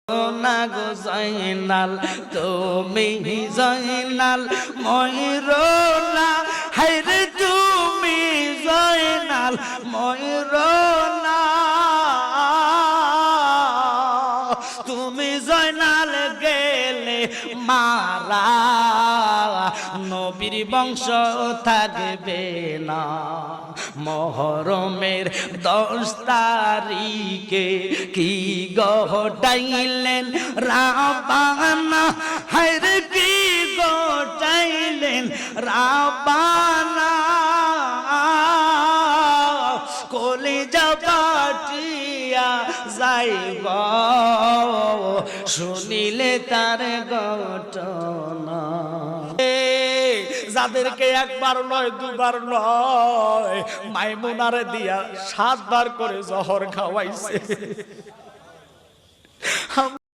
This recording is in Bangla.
না গো জয়নাল তুমি জয়নাল ময়ূরনা হায়রে তুমি জয়নাল ময়ূরনা তুমি জয়নাল গেলে মারা নবীর বংশ থাকবে না মহরমের 10 তারিখে কি গটাইলেন রাবানা হায়রে কি গটাইলেন রাবানা কলিজা পাটিয়া যাইব শুনিলে তার ঘটনা যাদেরকে একবার নয় দুবার নয় মাইমুনারে দিয়া 7 বার করে জহর খাওয়াইছে।